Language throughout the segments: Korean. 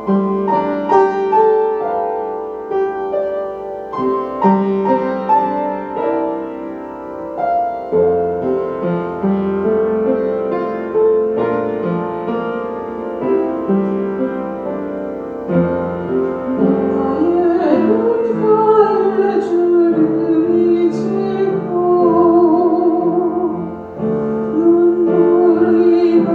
나의 주름이 지고 눈물이 많아졌습니다.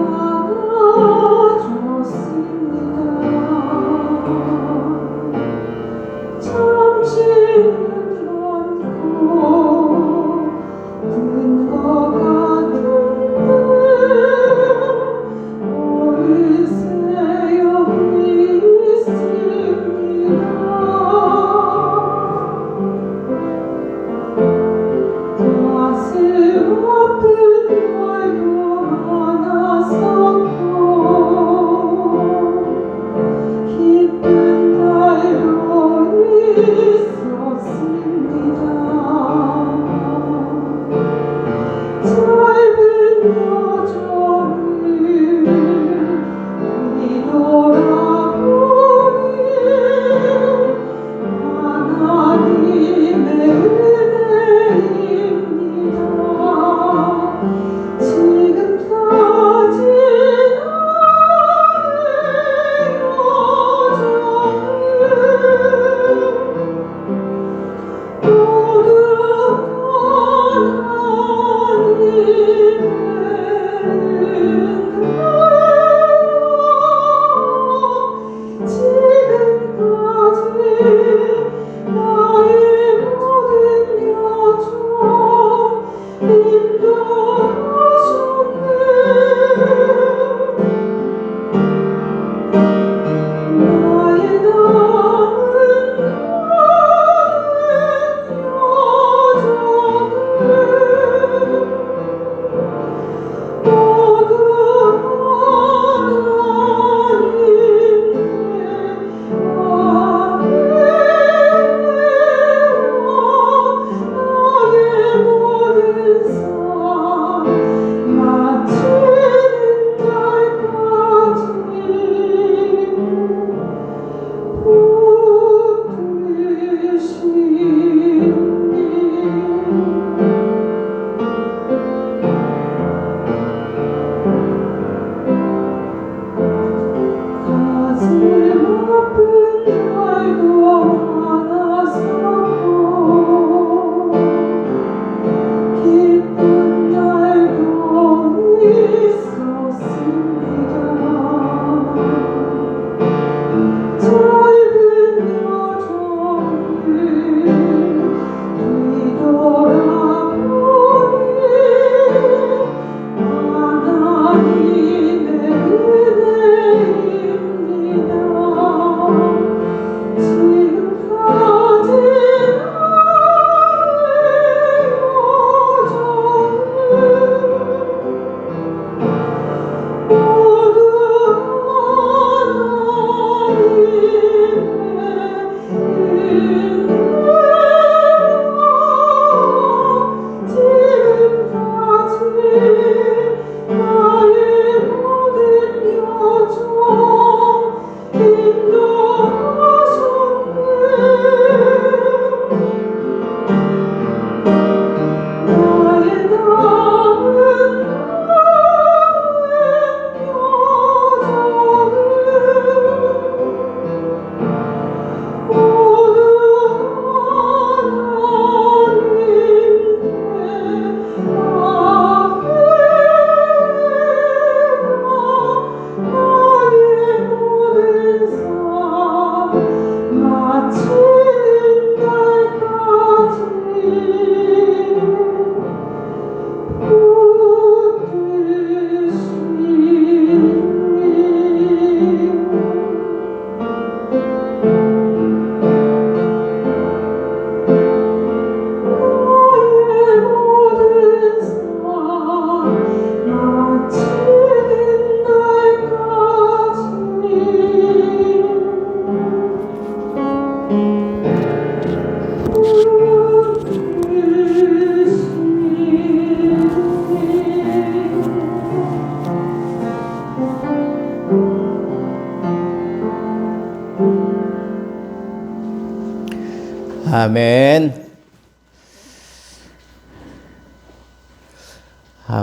아멘.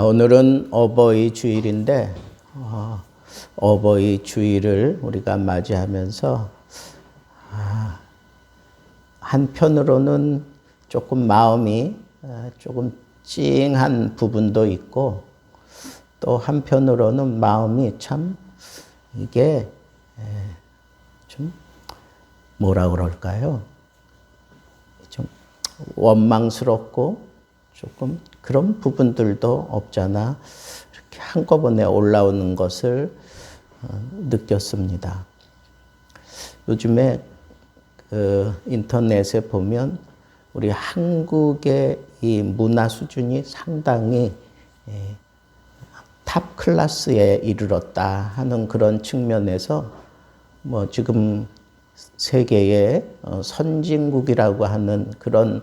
오늘은 어버이 주일인데 어버이 주일을 우리가 맞이하면서 한편으로는 조금 마음이 조금 찡한 부분도 있고, 또 한편으로는 마음이 참 이게 좀 뭐라 그럴까요? 좀 원망스럽고 조금 그런 부분들도 없잖아 이렇게 한꺼번에 올라오는 것을 느꼈습니다. 요즘에 인터넷에 보면 우리 한국의 이 문화 수준이 상당히 탑 클래스에 이르렀다 하는 그런 측면에서 뭐 지금 세계의 선진국이라고 하는 그런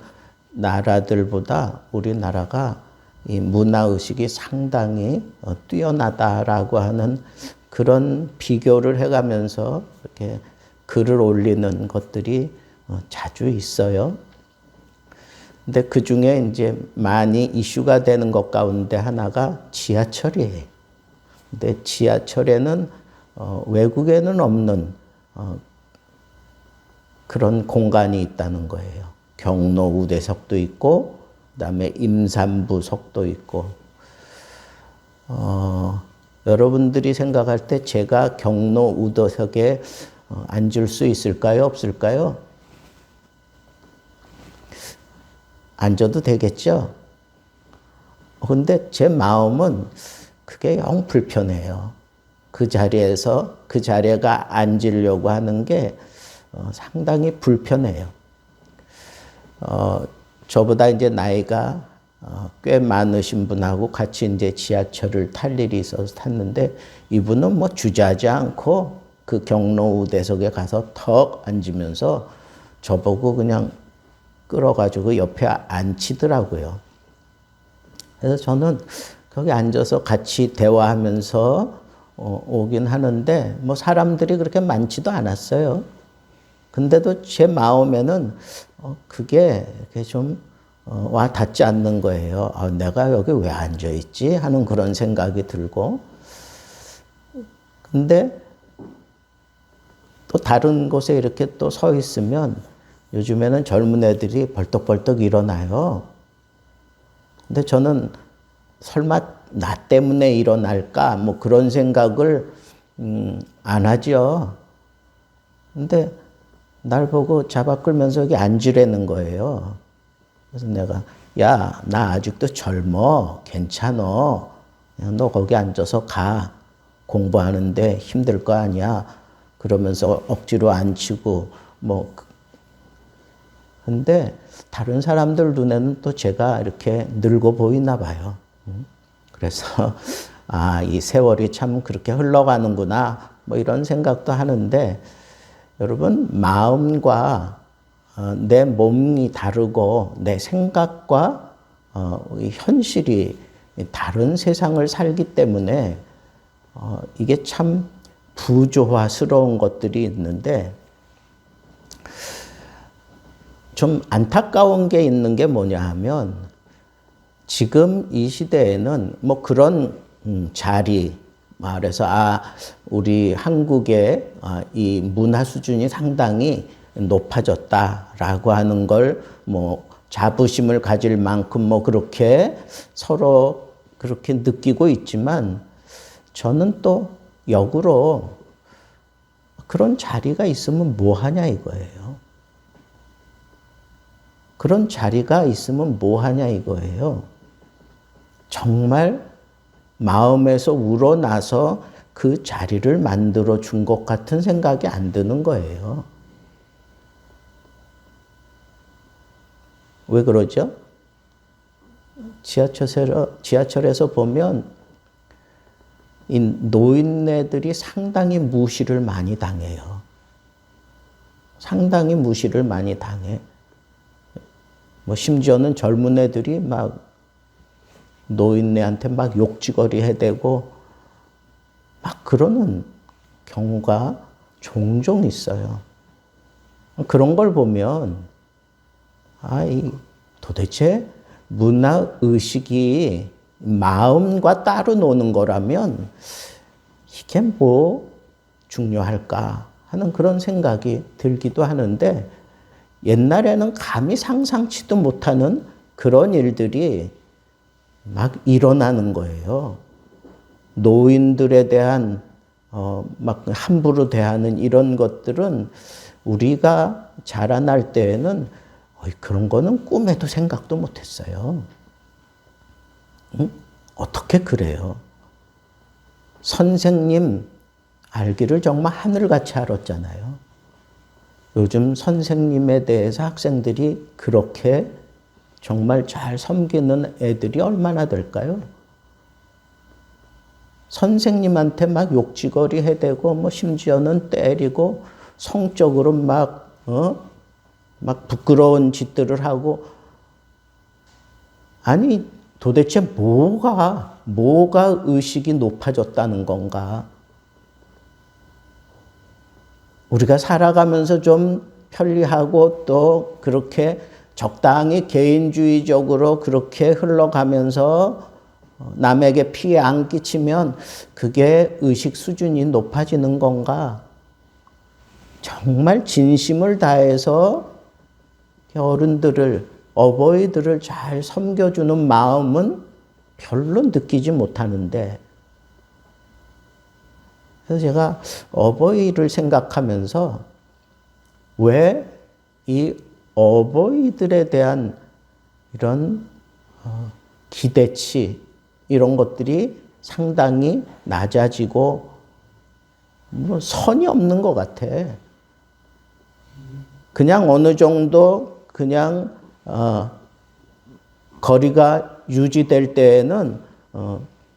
나라들보다 우리나라가 이 문화의식이 상당히 뛰어나다라고 하는 그런 비교를 해가면서 이렇게 글을 올리는 것들이 자주 있어요. 근데 그 중에 이제 많이 이슈가 되는 것 가운데 하나가 지하철이에요. 근데 지하철에는 외국에는 없는 그런 공간이 있다는 거예요. 경로 우대석도 있고, 그다음에 임산부석도 있고. 여러분들이 생각할 때 제가 경로 우대석에 앉을 수 있을까요? 없을까요? 앉아도 되겠죠? 근데 제 마음은 그게 영 불편해요. 그 자리에서 그 자리가 앉으려고 하는 게 상당히 불편해요. 저보다 이제 나이가 꽤 많으신 분하고 같이 이제 지하철을 탈 일이 있어서 탔는데, 이분은 뭐 주저하지 않고 그 경로 우대석에 가서 턱 앉으면서 저보고 그냥 끌어가지고 옆에 앉히더라고요. 그래서 저는 거기 앉아서 같이 대화하면서 오긴 하는데 뭐 사람들이 그렇게 많지도 않았어요. 근데도 제 마음에는 그게 좀 와 닿지 않는 거예요. 내가 여기 왜 앉아 있지? 하는 그런 생각이 들고. 근데 또 다른 곳에 이렇게 또 서 있으면 요즘에는 젊은 애들이 벌떡벌떡 일어나요. 근데 저는 설마 나 때문에 일어날까? 뭐 그런 생각을 안 하죠. 근데 날 보고 잡아 끌면서 여기 앉으라는 거예요. 그래서 내가, 야, 나 아직도 젊어. 괜찮어. 그냥 너 거기 앉아서 가. 공부하는데 힘들 거 아니야. 그러면서 억지로 앉히고 뭐. 근데 다른 사람들 눈에는 또 제가 이렇게 늙어 보이나 봐요. 그래서 이 세월이 참 그렇게 흘러가는구나. 뭐 이런 생각도 하는데, 여러분, 마음과 내 몸이 다르고 내 생각과 현실이 다른 세상을 살기 때문에 이게 참 부조화스러운 것들이 있는데, 좀 안타까운 게 있는 게 뭐냐 하면, 지금 이 시대에는 뭐 그런 자리, 말해서 우리 한국의 이 문화 수준이 상당히 높아졌다라고 하는 걸 뭐 자부심을 가질 만큼 뭐 그렇게 서로 그렇게 느끼고 있지만, 저는 또 역으로 그런 자리가 있으면 뭐 하냐 이거예요. 그런 자리가 있으면 뭐 하냐 이거예요. 정말 마음에서 우러나서 그 자리를 만들어 준 것 같은 생각이 안 드는 거예요. 왜 그러죠? 지하철에서 보면 이 노인네들이 상당히 무시를 많이 당해요. 상당히 무시를 많이 당해. 뭐 심지어는 젊은 애들이 막 노인네한테 막 욕지거리 해대고 막 그러는 경우가 종종 있어요. 그런 걸 보면 도대체 문화 의식이 마음과 따로 노는 거라면 이게 뭐 중요할까 하는 그런 생각이 들기도 하는데, 옛날에는 감히 상상치도 못하는 그런 일들이 막 일어나는 거예요. 노인들에 대한 막 함부로 대하는 이런 것들은 우리가 자라날 때에는 그런 거는 꿈에도 생각도 못했어요. 응? 어떻게 그래요? 선생님 알기를 정말 하늘같이 알았잖아요. 요즘 선생님에 대해서 학생들이 그렇게 정말 잘 섬기는 애들이 얼마나 될까요? 선생님한테 막 욕지거리 해대고 뭐 심지어는 때리고 성적으로 막 부끄러운 짓들을 하고, 아니 도대체 뭐가 의식이 높아졌다는 건가? 우리가 살아가면서 좀 편리하고 또 그렇게 적당히 개인주의적으로 그렇게 흘러가면서 남에게 피해 안 끼치면 그게 의식 수준이 높아지는 건가? 정말 진심을 다해서 어른들을, 어버이들을 잘 섬겨주는 마음은 별로 느끼지 못하는데, 그래서 제가 어버이를 생각하면서 왜 이 어버이들에 대한 이런 기대치, 이런 것들이 상당히 낮아지고 뭐 선이 없는 것 같아. 그냥 어느 정도 그냥 거리가 유지될 때에는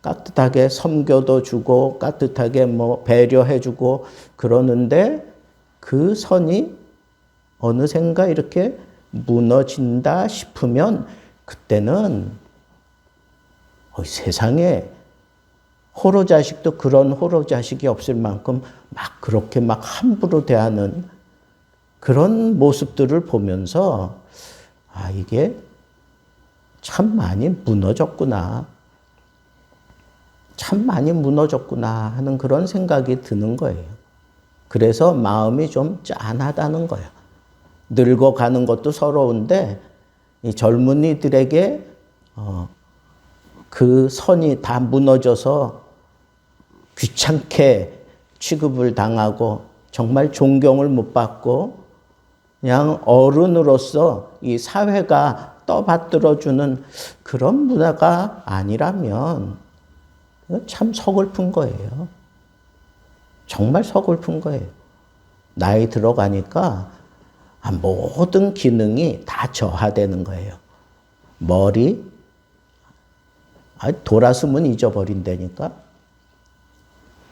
깍듯하게 섬겨도 주고 깍듯하게 뭐 배려해 주고 그러는데, 그 선이 어느샌가 이렇게 무너진다 싶으면 그때는 세상에 호로자식도 그런 호로자식이 없을 만큼 막 그렇게 막 함부로 대하는 그런 모습들을 보면서 이게 참 많이 무너졌구나. 참 많이 무너졌구나 하는 그런 생각이 드는 거예요. 그래서 마음이 좀 짠하다는 거예요. 늙어가는 것도 서러운데 이 젊은이들에게 그 선이 다 무너져서 귀찮게 취급을 당하고 정말 존경을 못 받고 그냥 어른으로서 이 사회가 떠받들어주는 그런 문화가 아니라면 참 서글픈 거예요. 정말 서글픈 거예요. 나이 들어가니까 모든 기능이 다 저하되는 거예요. 머리, 돌았으면 잊어버린다니까.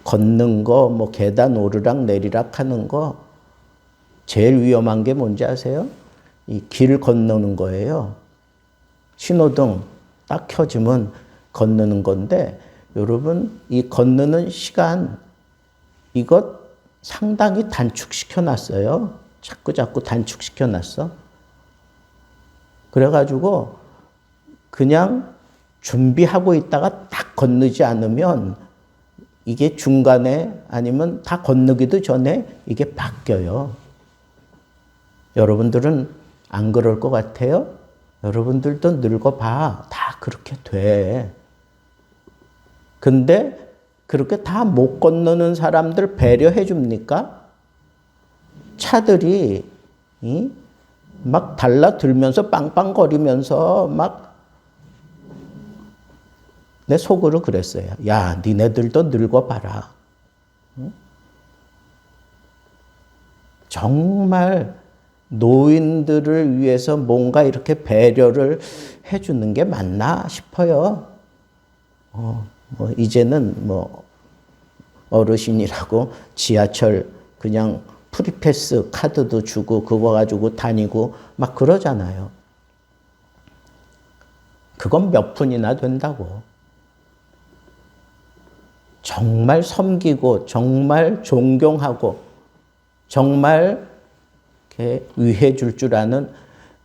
걷는 거, 뭐 계단 오르락 내리락 하는 거, 제일 위험한 게 뭔지 아세요? 이 길 건너는 거예요. 신호등 딱 켜지면 건너는 건데, 여러분 이 건너는 시간, 이것 상당히 단축시켜 놨어요. 자꾸 단축시켜 놨어. 그래가지고 그냥 준비하고 있다가 딱 건너지 않으면 이게 중간에 아니면 다 건너기도 전에 이게 바뀌어요. 여러분들은 안 그럴 것 같아요? 여러분들도 늙어봐. 다 그렇게 돼. 근데 그렇게 다 못 건너는 사람들 배려해 줍니까? 차들이 막 달라들면서 빵빵거리면서 막 내 속으로 그랬어요. 야, 니네들도 늙어봐라. 정말 노인들을 위해서 뭔가 이렇게 배려를 해주는 게 맞나 싶어요. 이제는 뭐 어르신이라고 지하철 그냥 프리패스 카드도 주고 그거 가지고 다니고 막 그러잖아요. 그건 몇 푼이나 된다고. 정말 섬기고 정말 존경하고 정말 이렇게 위해 줄 아는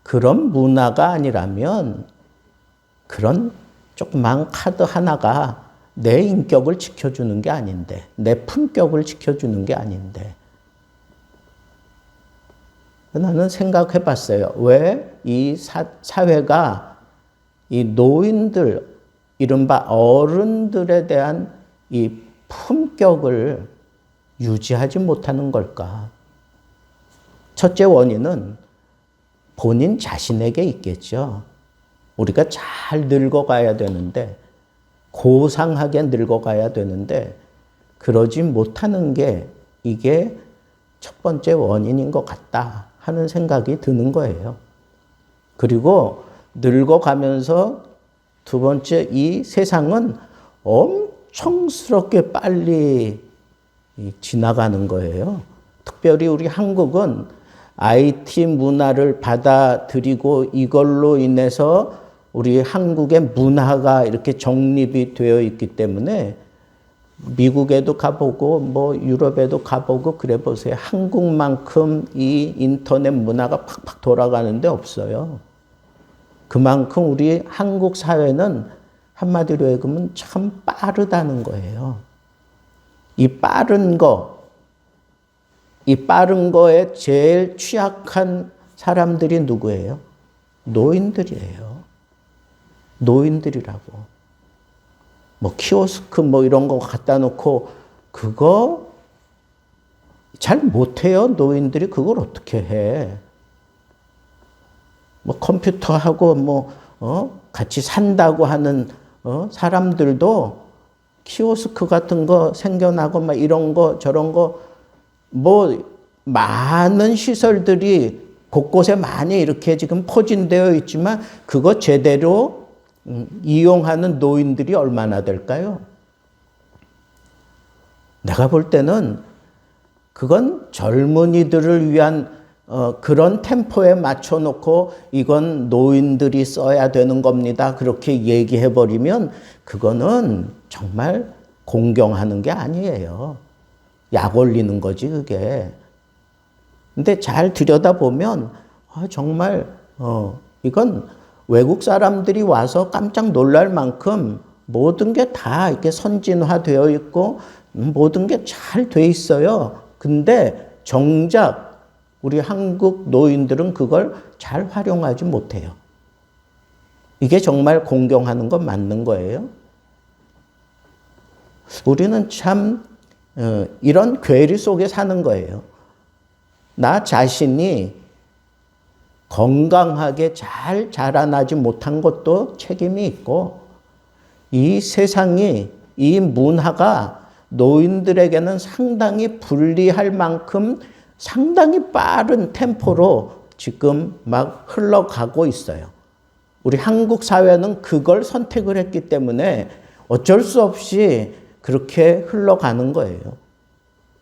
그런 문화가 아니라면 그런 조그만 카드 하나가 내 인격을 지켜주는 게 아닌데, 내 품격을 지켜주는 게 아닌데. 나는 생각해 봤어요. 왜 이 사회가 이 노인들, 이른바 어른들에 대한 이 품격을 유지하지 못하는 걸까? 첫째 원인은 본인 자신에게 있겠죠. 우리가 잘 늙어가야 되는데, 고상하게 늙어가야 되는데, 그러지 못하는 게 이게 첫 번째 원인인 것 같다 하는 생각이 드는 거예요. 그리고 늙어가면서 두 번째, 이 세상은 엄청스럽게 빨리 지나가는 거예요. 특별히 우리 한국은 IT 문화를 받아들이고 이걸로 인해서 우리 한국의 문화가 이렇게 정립이 되어 있기 때문에 미국에도 가보고 뭐 유럽에도 가보고 그래 보세요. 한국만큼 이 인터넷 문화가 팍팍 돌아가는 데 없어요. 그만큼 우리 한국 사회는 한마디로 얘기하면 참 빠르다는 거예요. 이 빠른 거에 제일 취약한 사람들이 누구예요? 노인들이에요. 노인들이라고. 뭐 키오스크 뭐 이런 거 갖다 놓고 그거 잘 못해요. 노인들이 그걸 어떻게 해? 뭐 컴퓨터하고 같이 산다고 하는 사람들도 키오스크 같은 거 생겨나고 막 이런 거 저런 거 뭐 많은 시설들이 곳곳에 많이 이렇게 지금 포진되어 있지만 그거 제대로 이용하는 노인들이 얼마나 될까요? 내가 볼 때는 그건 젊은이들을 위한 그런 템포에 맞춰놓고 이건 노인들이 써야 되는 겁니다. 그렇게 얘기해버리면 그거는 정말 공경하는 게 아니에요. 약 올리는 거지 그게. 근데 잘 들여다보면 정말 이건 외국 사람들이 와서 깜짝 놀랄 만큼 모든 게 다 이렇게 선진화되어 있고 모든 게 잘 돼 있어요. 근데 정작 우리 한국 노인들은 그걸 잘 활용하지 못해요. 이게 정말 공경하는 건 맞는 거예요. 우리는 참 이런 괴리 속에 사는 거예요. 나 자신이 건강하게 잘 자라나지 못한 것도 책임이 있고 이 세상이 이 문화가 노인들에게는 상당히 불리할 만큼 상당히 빠른 템포로 지금 막 흘러가고 있어요. 우리 한국 사회는 그걸 선택을 했기 때문에 어쩔 수 없이 그렇게 흘러가는 거예요.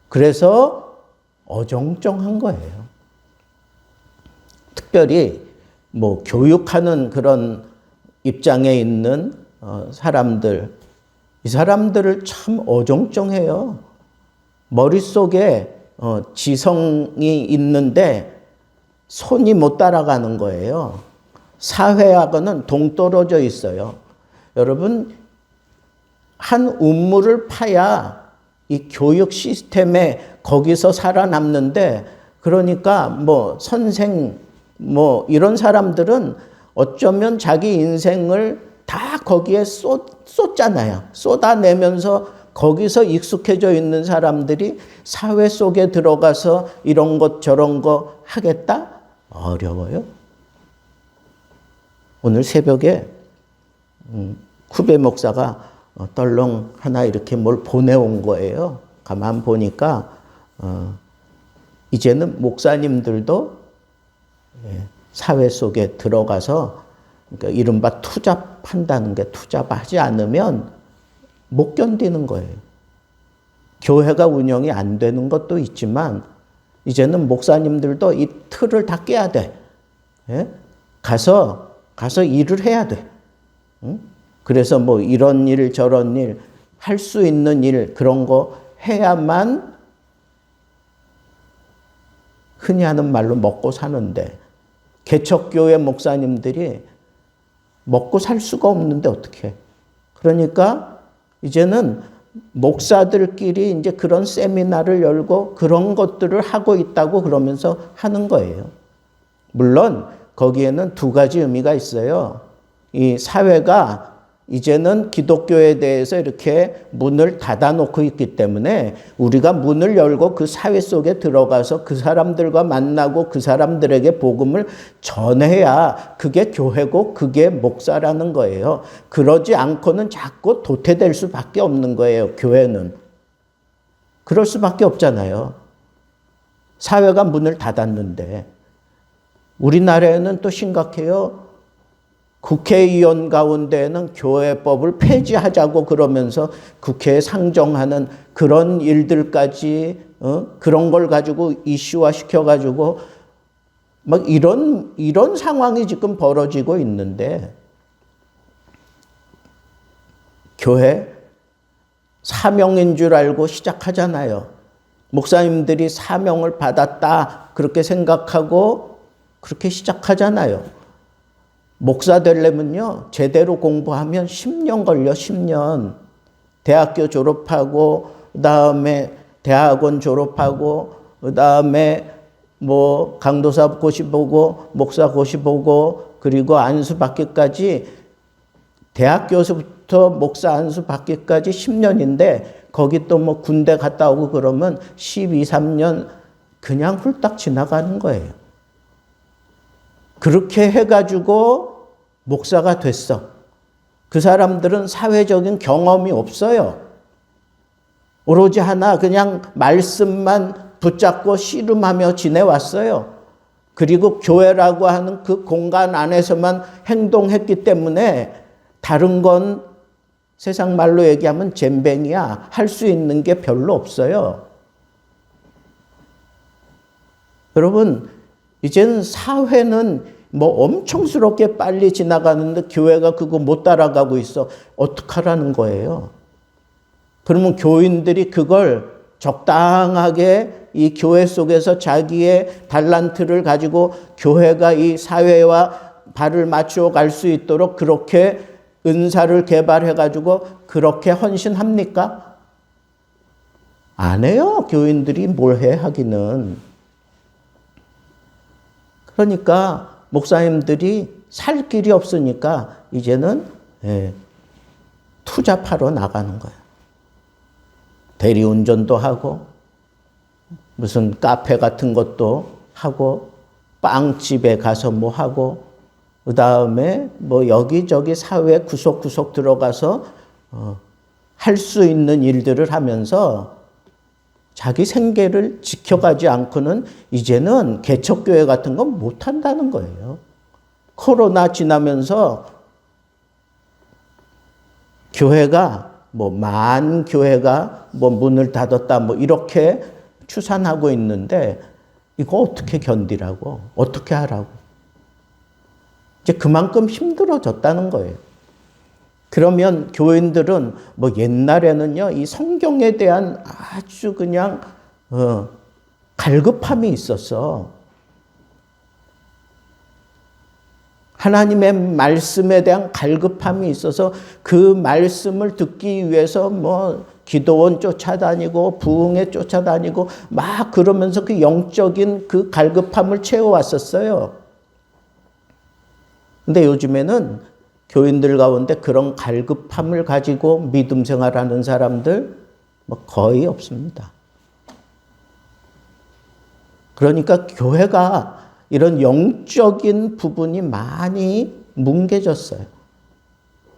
그래서 어정쩡한 거예요. 특별히 뭐 교육하는 그런 입장에 있는 사람들, 이 사람들을 참 어정쩡해요. 머릿속에 지성이 있는데 손이 못 따라가는 거예요. 사회하고는 동떨어져 있어요. 여러분, 한 우물을 파야 이 교육 시스템에 거기서 살아남는데, 그러니까 뭐 선생 뭐 이런 사람들은 어쩌면 자기 인생을 다 거기에 쏟잖아요. 쏟아내면서 거기서 익숙해져 있는 사람들이 사회 속에 들어가서 이런 것 저런 거 하겠다? 어려워요. 오늘 새벽에 쿠베 목사가 떨렁 하나 이렇게 뭘 보내온 거예요. 가만 보니까 이제는 목사님들도 사회 속에 들어가서 그러니까 이른바 투잡한다는 게 투잡하지 않으면 못 견디는 거예요. 교회가 운영이 안 되는 것도 있지만 이제는 목사님들도 이 틀을 다 깨야 돼. 가서 일을 해야 돼. 그래서 뭐 이런 일 저런 일 할 수 있는 일 그런 거 해야만 흔히 하는 말로 먹고 사는데 개척교회 목사님들이 먹고 살 수가 없는데 어떻게? 그러니까 이제는 목사들끼리 이제 그런 세미나를 열고 그런 것들을 하고 있다고 그러면서 하는 거예요. 물론 거기에는 두 가지 의미가 있어요. 이 사회가 이제는 기독교에 대해서 이렇게 문을 닫아놓고 있기 때문에 우리가 문을 열고 그 사회 속에 들어가서 그 사람들과 만나고 그 사람들에게 복음을 전해야 그게 교회고 그게 목사라는 거예요. 그러지 않고는 자꾸 도태될 수밖에 없는 거예요. 교회는. 그럴 수밖에 없잖아요. 사회가 문을 닫았는데. 우리나라에는 또 심각해요. 국회의원 가운데는 교회법을 폐지하자고 그러면서 국회에 상정하는 그런 일들까지 그런 걸 가지고 이슈화 시켜가지고 막 이런 상황이 지금 벌어지고 있는데 교회 사명인 줄 알고 시작하잖아요. 목사님들이 사명을 받았다 그렇게 생각하고 그렇게 시작하잖아요. 목사 되려면요, 제대로 공부하면 10년 걸려, 10년. 대학교 졸업하고, 그 다음에 대학원 졸업하고, 그 다음에 뭐 강도사 고시 보고, 목사 고시 보고, 그리고 안수 받기까지, 대학교에서부터 목사 안수 받기까지 10년인데, 거기 또 뭐 군대 갔다 오고 그러면 12, 3년 그냥 훌딱 지나가는 거예요. 그렇게 해가지고 목사가 됐어. 그 사람들은 사회적인 경험이 없어요. 오로지 하나 그냥 말씀만 붙잡고 씨름하며 지내왔어요. 그리고 교회라고 하는 그 공간 안에서만 행동했기 때문에 다른 건 세상 말로 얘기하면 잼뱅이야. 할 수 있는 게 별로 없어요. 여러분, 이제는 사회는 뭐 엄청스럽게 빨리 지나가는데 교회가 그거 못 따라가고 있어. 어떡하라는 거예요? 그러면 교인들이 그걸 적당하게 이 교회 속에서 자기의 달란트를 가지고 교회가 이 사회와 발을 맞추어 갈 수 있도록 그렇게 은사를 개발해가지고 그렇게 헌신합니까? 안 해요. 교인들이 뭘 해 하기는. 그러니까 목사님들이 살 길이 없으니까 이제는 투잡하러 나가는 거예요. 대리운전도 하고 무슨 카페 같은 것도 하고 빵집에 가서 뭐 하고 그다음에 뭐 여기저기 사회 구석구석 들어가서 할 수 있는 일들을 하면서 자기 생계를 지켜가지 않고는 이제는 개척교회 같은 건 못한다는 거예요. 코로나 지나면서 교회가 뭐 만 교회가 뭐 문을 닫았다 뭐 이렇게 추산하고 있는데 이거 어떻게 견디라고? 어떻게 하라고? 이제 그만큼 힘들어졌다는 거예요. 그러면 교인들은 뭐 옛날에는요, 이 성경에 대한 아주 그냥 갈급함이 있었어. 하나님의 말씀에 대한 갈급함이 있어서 그 말씀을 듣기 위해서 뭐 기도원 쫓아다니고 부흥회 쫓아다니고 막 그러면서 그 영적인 그 갈급함을 채워왔었어요. 근데 요즘에는 교인들 가운데 그런 갈급함을 가지고 믿음 생활하는 사람들 뭐 거의 없습니다. 그러니까 교회가 이런 영적인 부분이 많이 뭉개졌어요.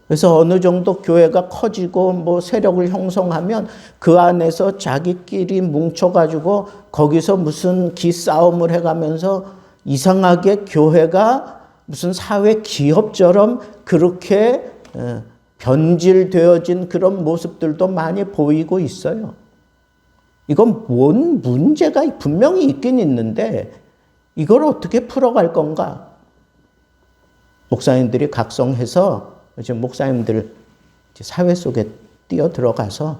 그래서 어느 정도 교회가 커지고 뭐 세력을 형성하면 그 안에서 자기끼리 뭉쳐가지고 거기서 무슨 기싸움을 해가면서 이상하게 교회가 무슨 사회 기업처럼 그렇게 변질되어진 그런 모습들도 많이 보이고 있어요. 이건 뭔 문제가 분명히 있긴 있는데 이걸 어떻게 풀어갈 건가? 목사님들이 각성해서 지금 목사님들 사회 속에 뛰어 들어가서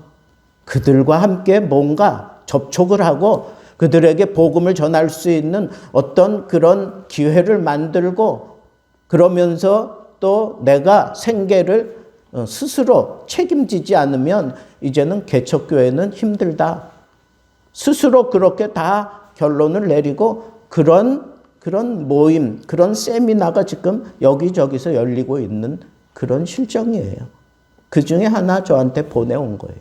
그들과 함께 뭔가 접촉을 하고 그들에게 복음을 전할 수 있는 어떤 그런 기회를 만들고, 그러면서 또 내가 생계를 스스로 책임지지 않으면 이제는 개척교회는 힘들다. 스스로 그렇게 다 결론을 내리고 그런 모임, 그런 세미나가 지금 여기저기서 열리고 있는 그런 실정이에요. 그 중에 하나 저한테 보내온 거예요.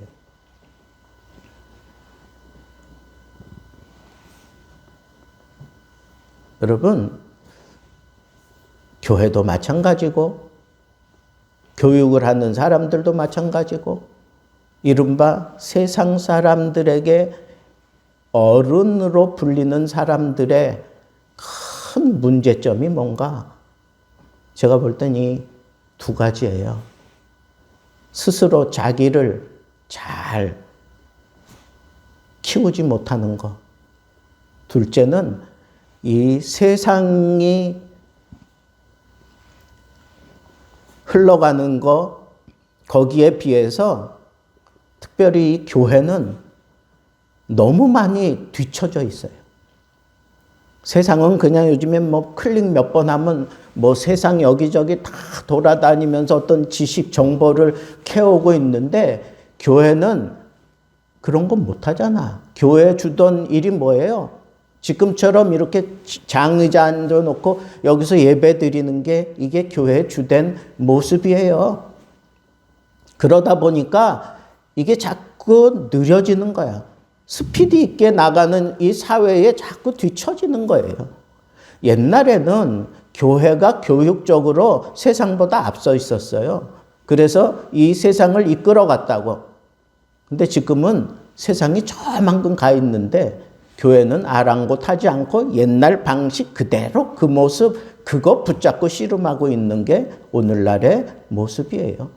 여러분, 교회도 마찬가지고 교육을 하는 사람들도 마찬가지고 이른바 세상 사람들에게 어른으로 불리는 사람들의 큰 문제점이 뭔가? 제가 볼 땐 이 두 가지예요. 스스로 자기를 잘 키우지 못하는 것. 둘째는 이 세상이 흘러가는 거, 거기에 비해서 특별히 이 교회는 너무 많이 뒤처져 있어요. 세상은 그냥 요즘에 뭐 클릭 몇 번 하면 뭐 세상 여기저기 다 돌아다니면서 어떤 지식 정보를 캐오고 있는데, 교회는 그런 건 못하잖아. 교회 주던 일이 뭐예요? 지금처럼 이렇게 장의자 앉아놓고 여기서 예배 드리는 게 이게 교회의 주된 모습이에요. 그러다 보니까 이게 자꾸 느려지는 거야. 스피드 있게 나가는 이 사회에 자꾸 뒤처지는 거예요. 옛날에는 교회가 교육적으로 세상보다 앞서 있었어요. 그래서 이 세상을 이끌어갔다고. 근데 지금은 세상이 저만큼 가 있는데 교회는 아랑곳하지 않고 옛날 방식 그대로 그 모습, 그거 붙잡고 씨름하고 있는 게 오늘날의 모습이에요.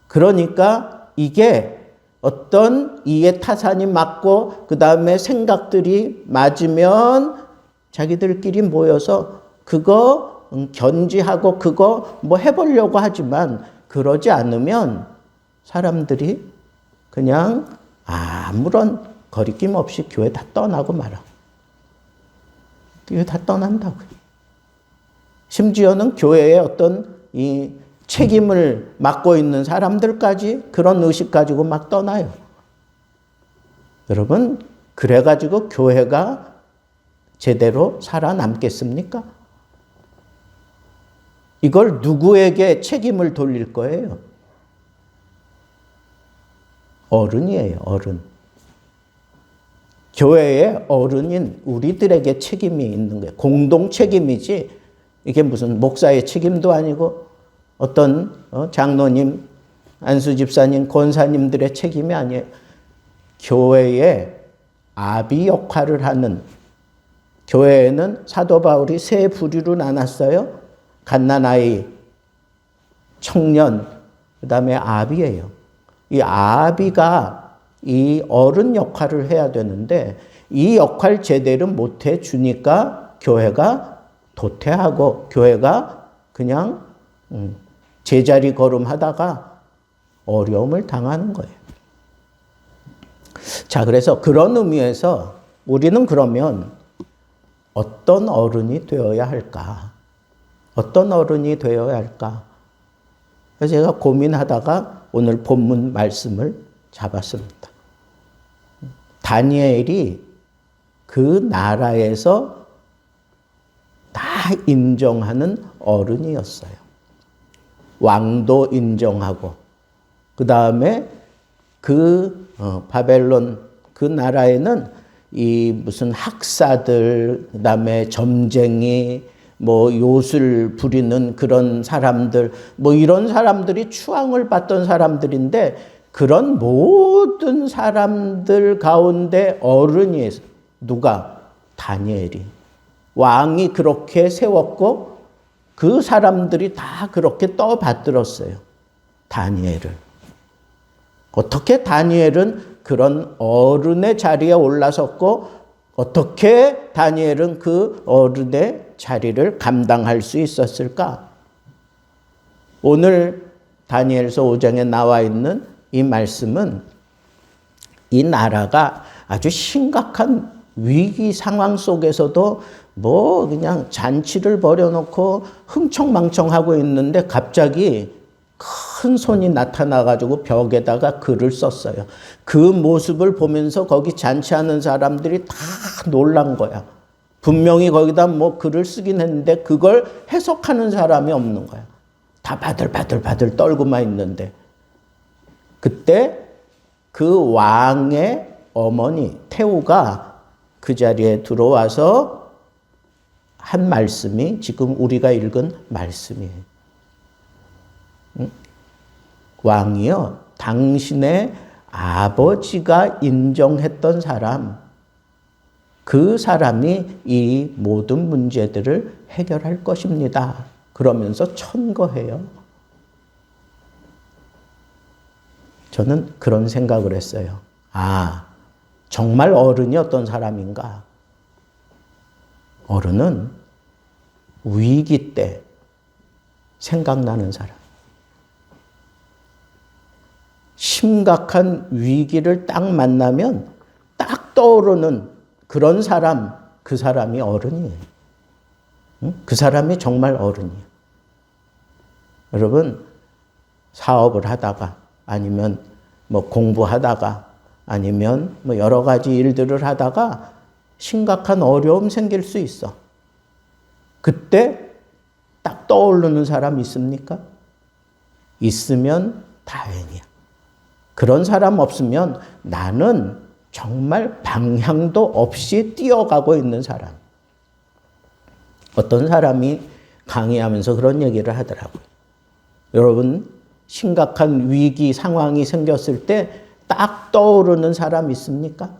그러니까 이게 어떤 이해 타산이 맞고 그 다음에 생각들이 맞으면 자기들끼리 모여서 그거 견지하고 그거 뭐 해보려고 하지만, 그러지 않으면 사람들이 그냥 아무런 거리낌 없이 교회 다 떠나고 말아. 교회 다 떠난다고요. 심지어는 교회의 어떤 이 책임을 맡고 있는 사람들까지 그런 의식 가지고 막 떠나요. 여러분, 그래가지고 교회가 제대로 살아남겠습니까? 이걸 누구에게 책임을 돌릴 거예요? 어른이에요, 어른. 교회의 어른인 우리들에게 책임이 있는 거예요. 공동 책임이지, 이게 무슨 목사의 책임도 아니고 어떤 장로님, 안수 집사님, 권사님들의 책임이 아니에요. 교회의 아비 역할을 하는, 교회에는 사도 바울이 세 부류로 나눴어요. 갓난아이, 청년, 그 다음에 아비예요. 이 아비가 이 어른 역할을 해야 되는데 이 역할 제대로 못해 주니까 교회가 도태하고 교회가 그냥 제자리 걸음하다가 어려움을 당하는 거예요. 자, 그래서 그런 의미에서 우리는 그러면 어떤 어른이 되어야 할까? 어떤 어른이 되어야 할까? 그래서 제가 고민하다가 오늘 본문 말씀을 잡았습니다. 다니엘이 그 나라에서 다 인정하는 어른이었어요. 왕도 인정하고, 그 다음에 그 바벨론 그 나라에는 이 무슨 학사들, 그 다음에 점쟁이, 뭐 요술 부리는 그런 사람들, 뭐 이런 사람들이 추앙을 받던 사람들인데, 그런 모든 사람들 가운데 어른이 누가? 다니엘이. 왕이 그렇게 세웠고 그 사람들이 다 그렇게 떠받들었어요, 다니엘을. 어떻게 다니엘은 그런 어른의 자리에 올라섰고 어떻게 다니엘은 그 어른의 자리를 감당할 수 있었을까? 오늘 다니엘서 5장에 나와 있는 이 말씀은 이 나라가 아주 심각한 위기 상황 속에서도 뭐 그냥 잔치를 벌여놓고 흥청망청하고 있는데 갑자기 큰 손이 나타나가지고 벽에다가 글을 썼어요. 그 모습을 보면서 거기 잔치하는 사람들이 다 놀란 거야. 분명히 거기다 뭐 글을 쓰긴 했는데 그걸 해석하는 사람이 없는 거야. 다 바들바들 떨고만 있는데 그때 그 왕의 어머니 태우가 그 자리에 들어와서 한 말씀이 지금 우리가 읽은 말씀이에요. 왕이요, 당신의 아버지가 인정했던 사람, 그 사람이 이 모든 문제들을 해결할 것입니다. 그러면서 천거해요. 저는 그런 생각을 했어요. 아, 정말 어른이 어떤 사람인가? 어른은 위기 때 생각나는 사람. 심각한 위기를 딱 만나면 딱 떠오르는 그런 사람, 그 사람이 어른이에요. 그 사람이 정말 어른이에요. 여러분, 사업을 하다가 아니면 뭐 공부하다가 아니면 뭐 여러 가지 일들을 하다가 심각한 어려움 생길 수 있어. 그때 딱 떠오르는 사람 있습니까? 있으면 다행이야. 그런 사람 없으면 나는 정말 방향도 없이 뛰어가고 있는 사람. 어떤 사람이 강의하면서 그런 얘기를 하더라고요. 여러분, 심각한 위기 상황이 생겼을 때 딱 떠오르는 사람 있습니까?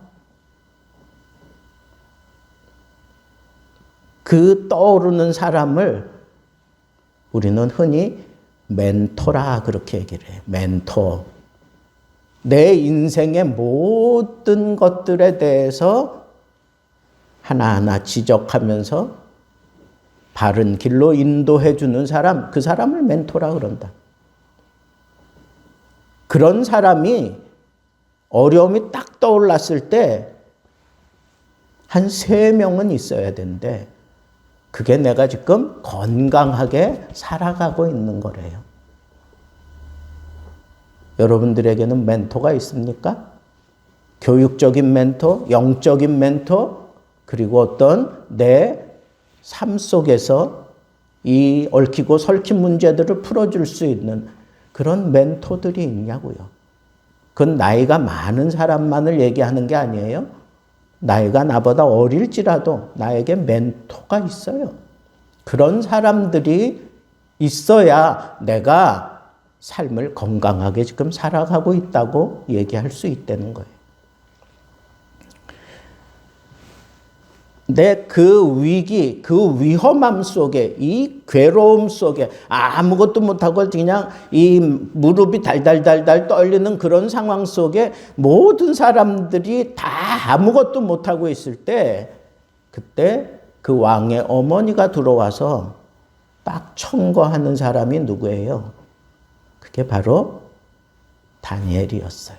그 떠오르는 사람을 우리는 흔히 멘토라 그렇게 얘기를 해요. 멘토. 내 인생의 모든 것들에 대해서 하나하나 지적하면서 바른 길로 인도해 주는 사람, 그 사람을 멘토라 그런다. 그런 사람이 어려움이 딱 떠올랐을 때 한 3명은 있어야 되는데 그게 내가 지금 건강하게 살아가고 있는 거래요. 여러분들에게는 멘토가 있습니까? 교육적인 멘토, 영적인 멘토, 그리고 어떤 내 삶 속에서 이 얽히고 설킨 문제들을 풀어줄 수 있는 그런 멘토들이 있냐고요. 그건 나이가 많은 사람만을 얘기하는 게 아니에요. 나이가 나보다 어릴지라도 나에게 멘토가 있어요. 그런 사람들이 있어야 내가 삶을 건강하게 지금 살아가고 있다고 얘기할 수 있다는 거예요. 내 그 위기, 그 위험함 속에, 이 괴로움 속에 아무것도 못하고 그냥 이 무릎이 달달달달 떨리는 그런 상황 속에 모든 사람들이 다 아무것도 못하고 있을 때 그때 그 왕의 어머니가 들어와서 딱 청거하는 사람이 누구예요? 그게 바로 다니엘이었어요.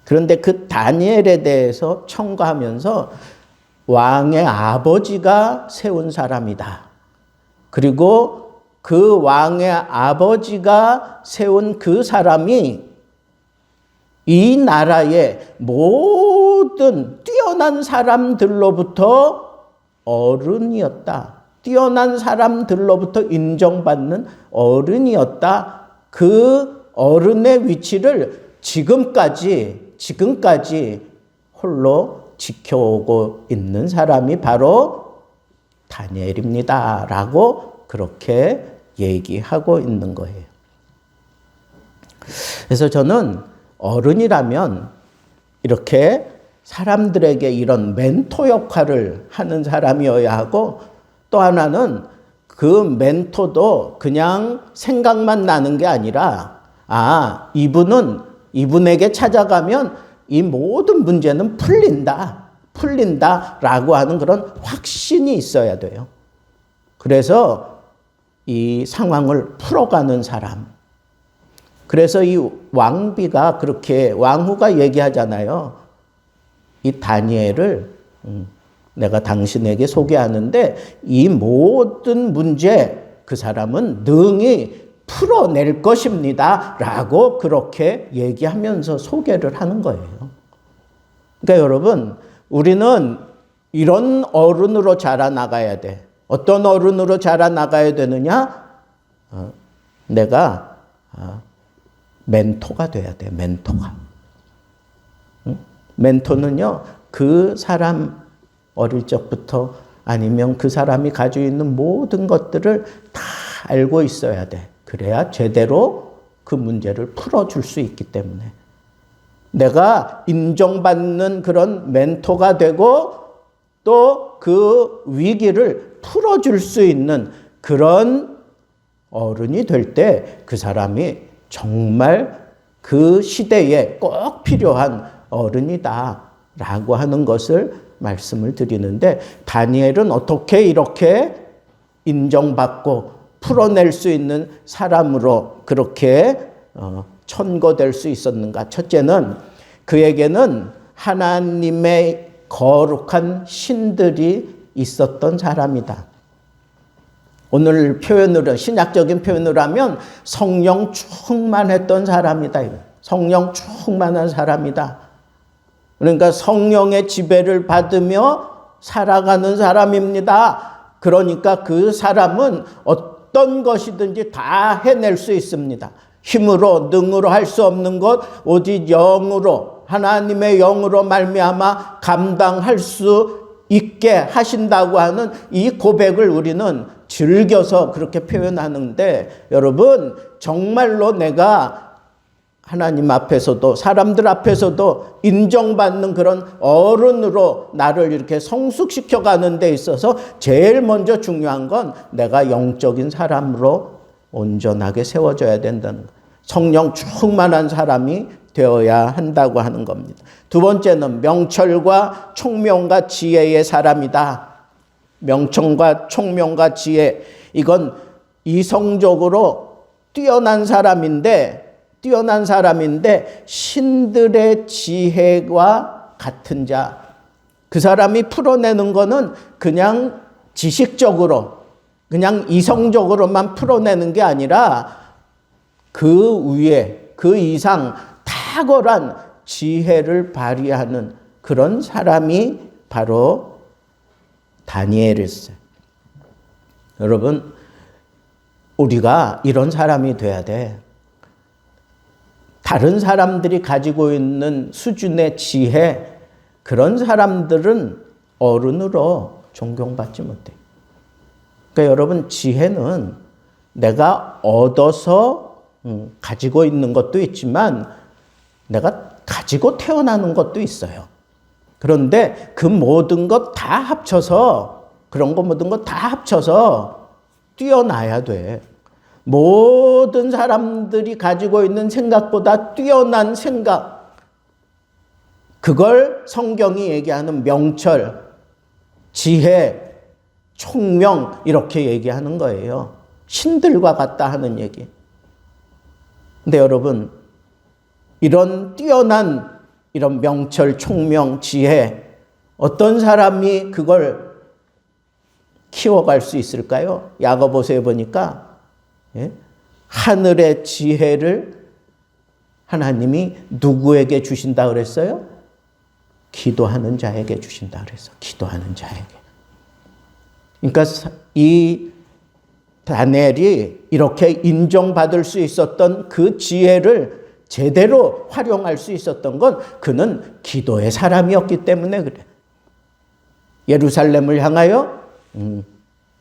그런데 그 다니엘에 대해서 청거하면서 왕의 아버지가 세운 사람이다. 그리고 그 왕의 아버지가 세운 그 사람이 이 나라의 모든 뛰어난 사람들로부터 어른이었다. 뛰어난 사람들로부터 인정받는 어른이었다. 그 어른의 위치를 지금까지 홀로 지켜오고 있는 사람이 바로 다니엘입니다. 라고 그렇게 얘기하고 있는 거예요. 그래서 저는 어른이라면 이렇게 사람들에게 이런 멘토 역할을 하는 사람이어야 하고 또 하나는 그 멘토도 그냥 생각만 나는 게 아니라 이분에게 찾아가면 이 모든 문제는 풀린다라고 하는 그런 확신이 있어야 돼요. 그래서 이 상황을 풀어가는 사람. 그래서 이 왕비가 그렇게 왕후가 얘기하잖아요. 이 다니엘을 내가 당신에게 소개하는데 이 모든 문제 그 사람은 능히 풀어낼 것입니다. 라고 그렇게 얘기하면서 소개를 하는 거예요. 그러니까 여러분, 우리는 이런 어른으로 자라나가야 돼. 어떤 어른으로 자라나가야 되느냐? 내가 멘토가 돼야 돼. 멘토가. 멘토는요, 그 사람 어릴 적부터 아니면 그 사람이 가지고 있는 모든 것들을 다 알고 있어야 돼. 그래야 제대로 그 문제를 풀어줄 수 있기 때문에. 내가 인정받는 그런 멘토가 되고 또 그 위기를 풀어줄 수 있는 그런 어른이 될 때 그 사람이 정말 그 시대에 꼭 필요한 어른이다 라고 하는 것을 말씀을 드리는데, 다니엘은 어떻게 이렇게 인정받고 풀어낼 수 있는 사람으로 그렇게 천거될 수 있었는가? 첫째는 그에게는 하나님의 거룩한 신들이 있었던 사람이다. 오늘 표현으로, 신약적인 표현으로 하면 성령 충만했던 사람이다. 성령 충만한 사람이다. 그러니까 성령의 지배를 받으며 살아가는 사람입니다. 그러니까 그 사람은 어떤 것이든지 다 해낼 수 있습니다. 힘으로, 능으로 할 수 없는 것 오직 영으로, 하나님의 영으로 말미암아 감당할 수 있게 하신다고 하는 이 고백을 우리는 즐겨서 그렇게 표현하는데, 여러분 정말로 내가 하나님 앞에서도 사람들 앞에서도 인정받는 그런 어른으로 나를 이렇게 성숙시켜 가는 데 있어서 제일 먼저 중요한 건 내가 영적인 사람으로 온전하게 세워져야 된다는 거예요. 성령 충만한 사람이 되어야 한다고 하는 겁니다. 두 번째는 명철과 총명과 지혜의 사람이다. 명철과 총명과 지혜, 이건 이성적으로 뛰어난 사람인데 신들의 지혜와 같은 자. 그 사람이 풀어내는 거는 그냥 지식적으로, 그냥 이성적으로만 풀어내는 게 아니라 그 위에, 그 이상 탁월한 지혜를 발휘하는 그런 사람이 바로 다니엘이었어요. 여러분, 우리가 이런 사람이 돼야 돼. 다른 사람들이 가지고 있는 수준의 지혜, 그런 사람들은 어른으로 존경받지 못해. 그러니까 여러분, 지혜는 내가 얻어서 가지고 있는 것도 있지만 내가 가지고 태어나는 것도 있어요. 그런데 그 모든 것 다 합쳐서, 그런 거 모든 것 다 합쳐서 뛰어나야 돼. 모든 사람들이 가지고 있는 생각보다 뛰어난 생각, 그걸 성경이 얘기하는 명철, 지혜, 총명 이렇게 얘기하는 거예요. 신들과 같다 하는 얘기. 근데 여러분, 이런 뛰어난 이런 명철, 총명, 지혜, 어떤 사람이 그걸 키워갈 수 있을까요? 야고보서에 보니까 하늘의 지혜를 하나님이 누구에게 주신다 그랬어요? 기도하는 자에게 주신다 그랬어. 기도하는 자에게. 그러니까 이 다니엘이 이렇게 인정받을 수 있었던 그 지혜를 제대로 활용할 수 있었던 건 그는 기도의 사람이었기 때문에 그래. 예루살렘을 향하여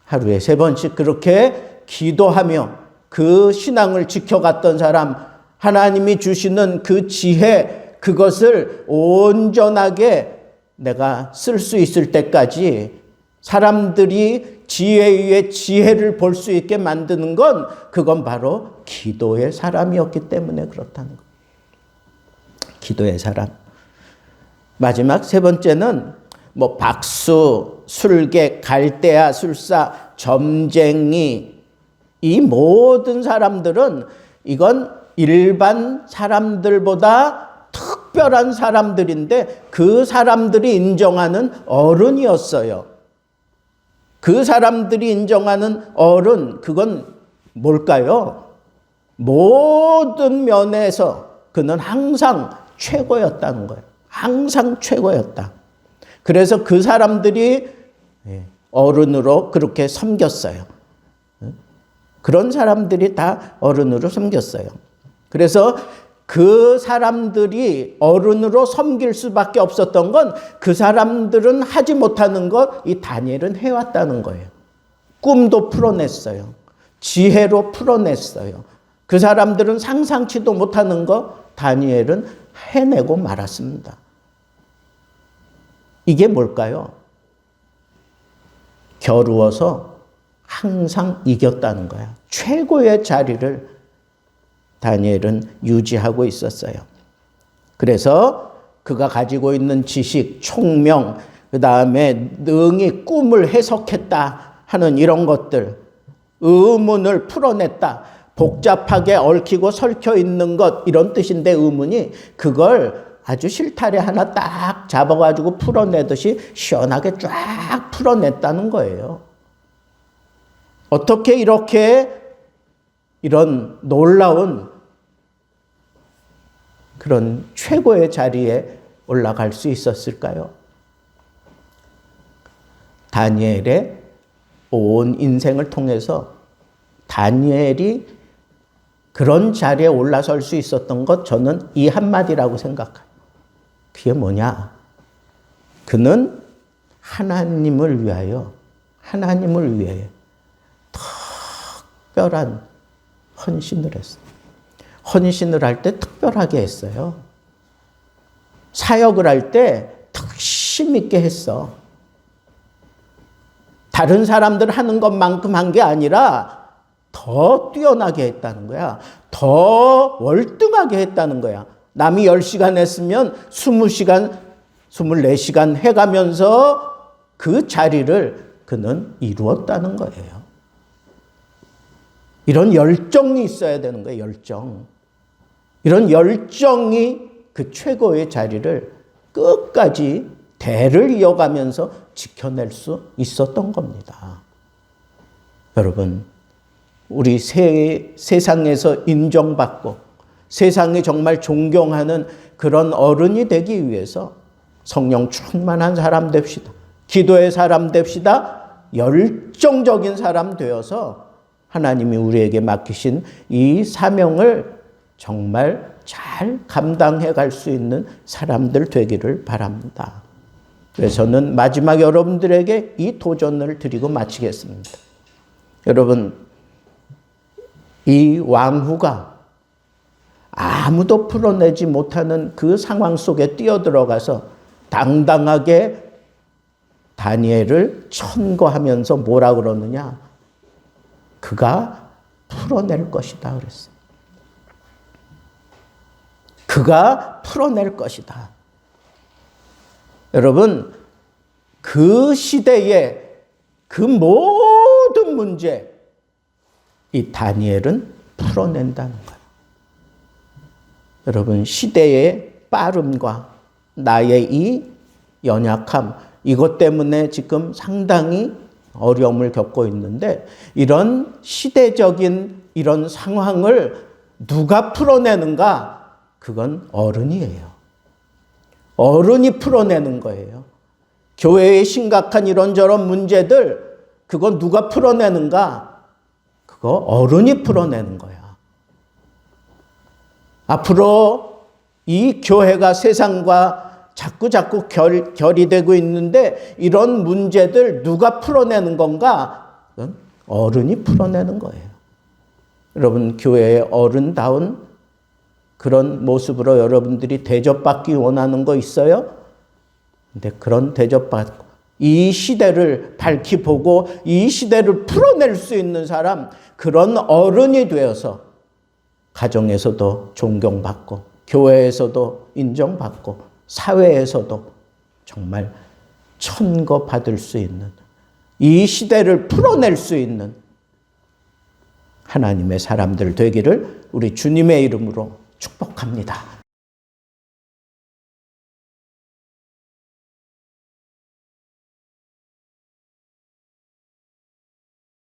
하루에 3번씩 그렇게 기도하며 그 신앙을 지켜갔던 사람, 하나님이 주시는 그 지혜, 그것을 온전하게 내가 쓸 수 있을 때까지 사람들이 지혜 위에 지혜를 볼 수 있게 만드는 건 그건 바로 기도의 사람이었기 때문에 그렇다는 거예요. 기도의 사람. 마지막 3번째는 뭐 박수, 술객, 갈대아, 술사, 점쟁이, 이 모든 사람들은 이건 일반 사람들보다 특별한 사람들인데 그 사람들이 인정하는 어른이었어요. 그 사람들이 인정하는 어른, 그건 뭘까요? 모든 면에서 그는 항상 최고였다는 거예요. 항상 최고였다. 그래서 그 사람들이 어른으로 그렇게 섬겼어요. 그런 사람들이 다 어른으로 섬겼어요. 그래서 그 사람들이 어른으로 섬길 수밖에 없었던 건 그 사람들은 하지 못하는 것, 이 다니엘은 해왔다는 거예요. 꿈도 풀어냈어요. 지혜로 풀어냈어요. 그 사람들은 상상치도 못하는 것, 다니엘은 해내고 말았습니다. 이게 뭘까요? 겨루어서 항상 이겼다는 거야. 최고의 자리를 다니엘은 유지하고 있었어요. 그래서 그가 가지고 있는 지식, 총명, 그 다음에 능히 꿈을 해석했다 하는 이런 것들, 의문을 풀어냈다, 복잡하게 얽히고 설켜 있는 것, 이런 뜻인데 의문이 그걸 아주 실타래 하나 딱 잡아가지고 풀어내듯이 시원하게 쫙 풀어냈다는 거예요. 어떻게 이렇게 이런 놀라운 그런 최고의 자리에 올라갈 수 있었을까요? 다니엘의 온 인생을 통해서 다니엘이 그런 자리에 올라설 수 있었던 것, 저는 이 한마디라고 생각해요. 그게 뭐냐? 그는 하나님을 위하여, 하나님을 위해 특별한 헌신을 했어요. 헌신을 할 때 특별하게 했어요. 사역을 할 때 특심 있게 했어. 다른 사람들 하는 것만큼 한 게 아니라 더 뛰어나게 했다는 거야. 더 월등하게 했다는 거야. 남이 10시간 했으면 20시간, 24시간 해가면서 그 자리를 그는 이루었다는 거예요. 이런 열정이 있어야 되는 거예요. 열정. 이런 열정이 그 최고의 자리를 끝까지 대를 이어가면서 지켜낼 수 있었던 겁니다. 여러분, 우리 세상에서 인정받고 세상이 정말 존경하는 그런 어른이 되기 위해서 성령 충만한 사람 됩시다. 기도의 사람 됩시다. 열정적인 사람 되어서 하나님이 우리에게 맡기신 이 사명을 정말 잘 감당해 갈 수 있는 사람들 되기를 바랍니다. 그래서 저는 마지막 여러분들에게 이 도전을 드리고 마치겠습니다. 여러분, 이 왕후가 아무도 풀어내지 못하는 그 상황 속에 뛰어들어가서 당당하게 다니엘을 천거하면서 뭐라 그러느냐? 그가 풀어낼 것이다 그랬어요. 그가 풀어낼 것이다. 여러분, 그 시대의 그 모든 문제, 이 다니엘은 풀어낸다는 거예요. 여러분, 시대의 빠름과 나의 이 연약함, 이것 때문에 지금 상당히 어려움을 겪고 있는데, 이런 시대적인 이런 상황을 누가 풀어내는가? 그건 어른이에요. 어른이 풀어내는 거예요. 교회의 심각한 이런저런 문제들, 그건 누가 풀어내는가? 그거 어른이 풀어내는 거야. 앞으로 이 교회가 세상과 자꾸 결이 되고 있는데 이런 문제들 누가 풀어내는 건가? 그건 어른이 풀어내는 거예요. 여러분, 교회의 어른다운 그런 모습으로 여러분들이 대접받기 원하는 거 있어요? 근데 그런 대접받고 이 시대를 밝히 보고 이 시대를 풀어낼 수 있는 사람, 그런 어른이 되어서 가정에서도 존경받고 교회에서도 인정받고 사회에서도 정말 천거받을 수 있는, 이 시대를 풀어낼 수 있는 하나님의 사람들 되기를 우리 주님의 이름으로 축복합니다.